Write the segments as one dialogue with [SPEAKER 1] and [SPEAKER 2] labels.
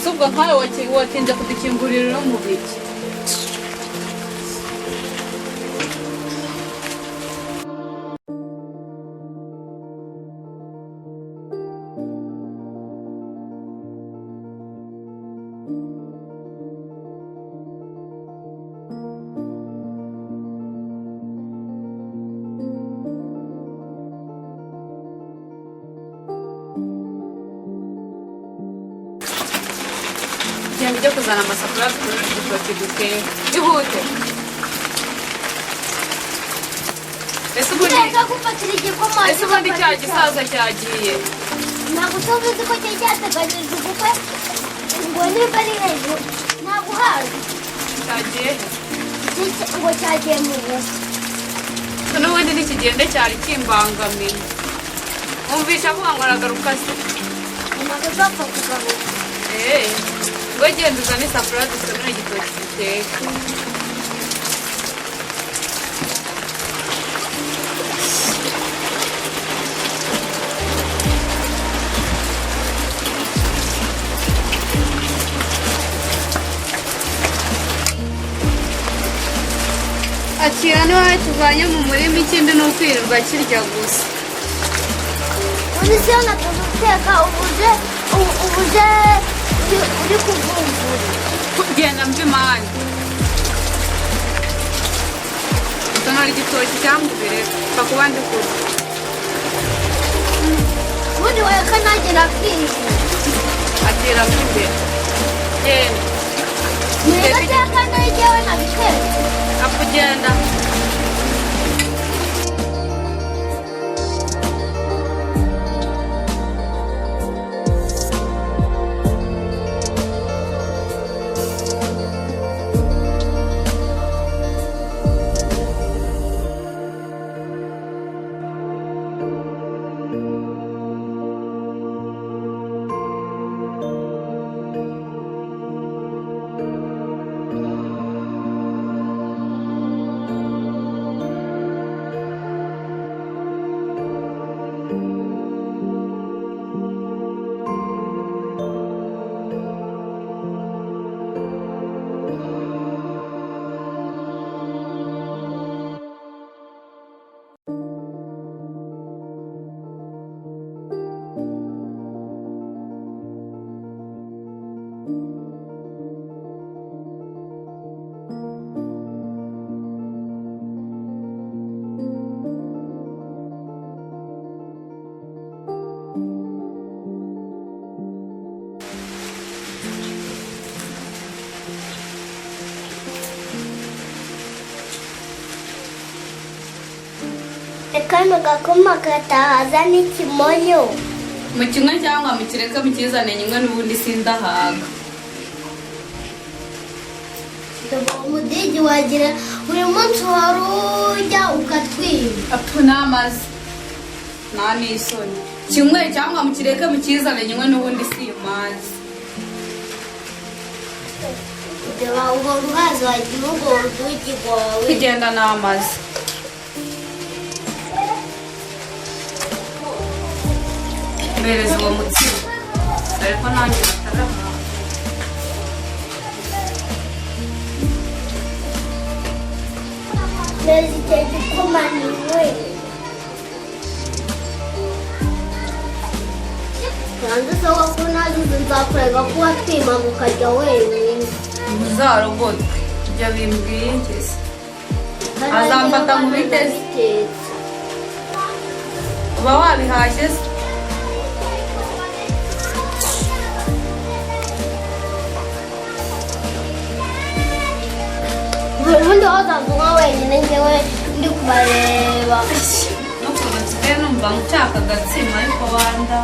[SPEAKER 1] Subwo nkawe watinze kudukingurira no mu biki. Njya kuzana amasafuriya dukoresha duteke ihute. Ese ubundi cya gisaza cyagiye
[SPEAKER 2] ntabwo tuzi ko cyari cyateganyijwe ubukwe ngo niba ari hejuru ntabwo uhazi
[SPEAKER 1] cyagiye
[SPEAKER 2] ngo cyagiye mu bukwe
[SPEAKER 1] n'ubundi n'ikigende cyari kimbangamiye wumvisha avuga ngo aragaruka se
[SPEAKER 2] ntabwo uzapfa kugaruka
[SPEAKER 1] ngo genda uzane isafuriya dusomere igitoki duteka. Akira ni wowe tuvanye mu murima, ikindi ni ukwirirwa kirya gusa.
[SPEAKER 2] ubu se nakoze uteka ubuje uri kuvumbura
[SPEAKER 1] Genda mva imana utonora igitoki cyangwa ubireka pfa kuba ndi kurya.
[SPEAKER 2] ubundi wowe kanagira bwije
[SPEAKER 1] Atera mo imbere genda
[SPEAKER 2] nigateka n'ijyewe nabitetse
[SPEAKER 1] akugenda.
[SPEAKER 2] kano gakoma katahaza n'ikimonyo
[SPEAKER 1] mu kimwe cyangwa mu kireka mukizane nyimwe n'ubundi sindahaga.
[SPEAKER 2] umudigi wagira buri munsi wari ujya ukatwiba.
[SPEAKER 1] apfu n'amazi nta n'isoni kimwe cyangwa mukireke mukizane nywe n'ubundi si imanzi
[SPEAKER 2] Deba uhora uhaza wagira urwo rudigi rwawe.
[SPEAKER 1] kugenda n'amazi mbereza uwo mutsima ariko nanjye bataraha
[SPEAKER 2] Neza icyo gikoma ni we. Yanze se ko nagize nzakurega kuba twimaga ukajya wenyine.
[SPEAKER 1] uzarogotwe ibyo bimbwiye ngeze azamfata mu bitezi uba wabihashye se
[SPEAKER 2] ubundi wazavuga wenyine njyewe ndi kubareba.
[SPEAKER 1] n'ukuntu nsigaye numva nshaka agatsima ariko wanda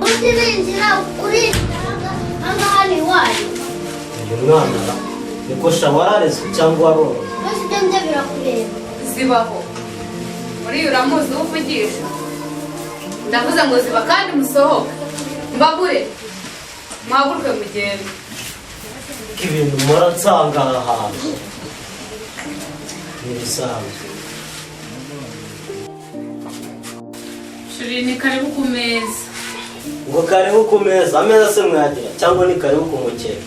[SPEAKER 2] Uzirinjira uri ahangaha ni iwanyu.
[SPEAKER 3] uyu mwana niko shawarareze cyangwa waroroye
[SPEAKER 2] Mbese ibyo njye birakureba.
[SPEAKER 1] zibaho uriya uramuzi uvugisha ndavuze ngo ziba kandi musohoke mbabure mwaguruke mugende
[SPEAKER 3] ibintu mpora nsanga aha hantu ntibisanzwe
[SPEAKER 1] shuri ni karibu ku meza
[SPEAKER 3] ngo karibu ku meza ameza se mwagira cyangwa ni karibu ku mukeka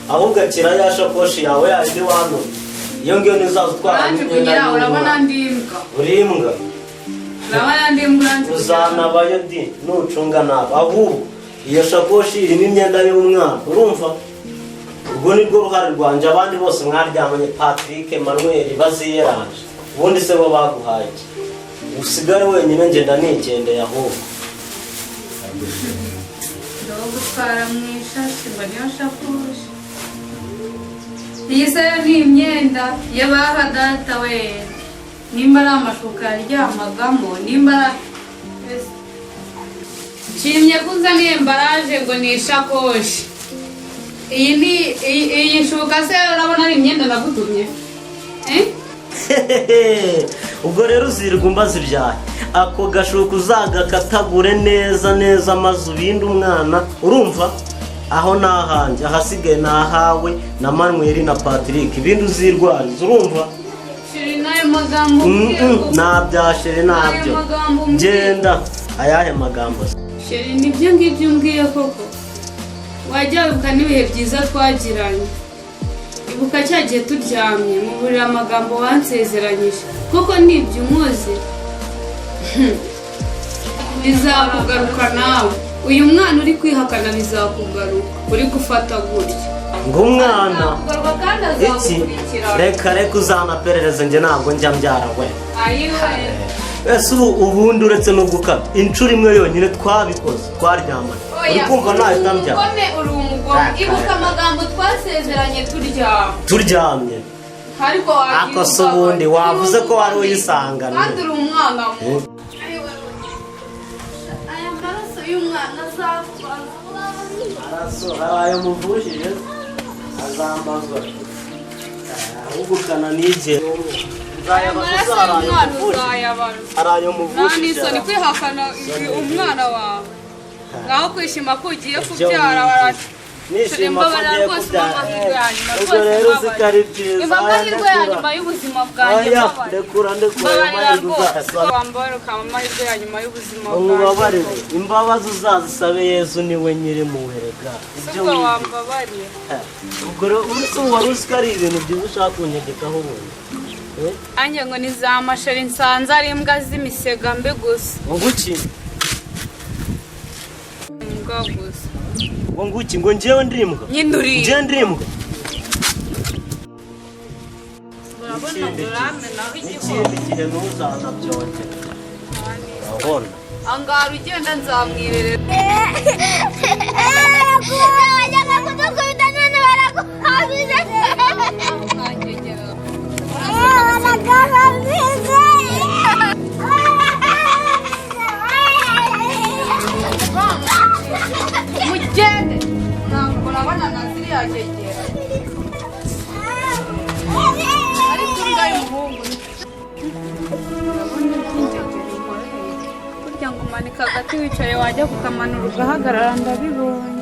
[SPEAKER 3] ahubwo akira ya shakoshi yawe yandi wano iyo ngiyo nizaza utwara
[SPEAKER 1] uranje kugira urabona ndi imbwa
[SPEAKER 3] uri imbwa
[SPEAKER 1] urabona ndi imbwa uranje
[SPEAKER 3] uzanabayo di nucunga nabi ahubwo iyo shakoshi irimo imyenda y'umwana urumva ubwo nibwo ruhare rwanjye abandi bose mwaryamanye Patrick Emmanuel baziyeranje ubundi se bo baguhaye iki usigare wenyine ngenda nigendeye ahubwo
[SPEAKER 1] ndabo gutwara mu ishashi ngo niyo shakoshi iyi se yo ni imyenda y'abaha data we nimba ari amashuka yaryamagamo nimba ari nshimye ko uzaniye embaraje ngo ni ishakoshi iyi shuka se urabona ari imyenda nagutumye
[SPEAKER 3] ubwo rero uzirirwa umbaza ibyaye ako gashuka uzagakatagure neza neza maze ubinde umwana urumva aho nahanjye ahasigaye nahawe na Manuel na Patrick ibindi uzirwariza urumva
[SPEAKER 1] shiri n'ayo magambo
[SPEAKER 3] nabyashere nabyo genda ayahe magambo
[SPEAKER 1] shiri nibyo ngibyo umbwiye koko wajya wibuka n'ibihe byiza twagiranye ibuka cya gihe turyamye mu buriri amagambo wansezeranyije koko nibyo umuzi bizakugaruka nawe uyu mwana uri kwihakana bizakugaruka uri gufata gutya
[SPEAKER 3] ngo umwana
[SPEAKER 1] azakugaruka kandi
[SPEAKER 3] iki
[SPEAKER 1] azagukurikirana
[SPEAKER 3] reka uzanaperereze njye ntabwo njya mbyara we
[SPEAKER 1] ayiwe
[SPEAKER 3] ese ubundi uretse no gukaba inshuro imwe yonyine twabikoze twaryamanye uri kumva nahita mbyara
[SPEAKER 1] uri umugome ibuka amagambo twasezeranye
[SPEAKER 3] turyamye
[SPEAKER 1] ariko
[SPEAKER 3] ako se ubundi wavuze ko wari uyisangana
[SPEAKER 1] kandi uri umwana aya maraso y'umwana azapfa
[SPEAKER 3] araso hari ayo muvujije azambazwa ahubwo ukananigera
[SPEAKER 1] aya maraso y'umwana uzayabara
[SPEAKER 3] hari ayo
[SPEAKER 1] nta
[SPEAKER 3] muvujije
[SPEAKER 1] n'isoni kwihakana umwana wawe ngaho kwishima ko ugiye kubyara barati
[SPEAKER 3] nishima ko ngiye kubyara ubwo rero uzi ko ari byiza
[SPEAKER 1] amahirwe ya nyuma y'ubuzima bwanjye
[SPEAKER 3] ndekura amahirwe uzasaba
[SPEAKER 1] wambara ukaba amahirwe ya nyuma y'ubuzima
[SPEAKER 3] umubabarire imbabazi uzazisabe Yezu niwe nyiri muwerega
[SPEAKER 1] ubwo wambabariye
[SPEAKER 3] ubwo rero umunsi wari uzi ko ari ibintu byiza ushaka kunyegekaho ubundi
[SPEAKER 1] anjye ngo ni za masheri nsanze ari imbwa z'imisega mbe gusa
[SPEAKER 3] nguki
[SPEAKER 1] imbwa gusa
[SPEAKER 3] nguki ngo njyewe ndimbwa
[SPEAKER 1] nyine uriye
[SPEAKER 3] njyewe ndimbwa
[SPEAKER 1] urabona durame naho igihombo
[SPEAKER 3] n'ikindi gihe ntuzaza byongera urabona
[SPEAKER 1] angara ugenda nzamwirerera
[SPEAKER 2] wajyaga kudukubita none baraguhagije
[SPEAKER 1] mwangegera mugende ntabwo urabona na ziriya ngegera ariko imbwa y'umuhungu urabona iby'ingegera inkoreye burya ngo umanika agati wicaye wajya kukamanura ugahagarara ndabibonye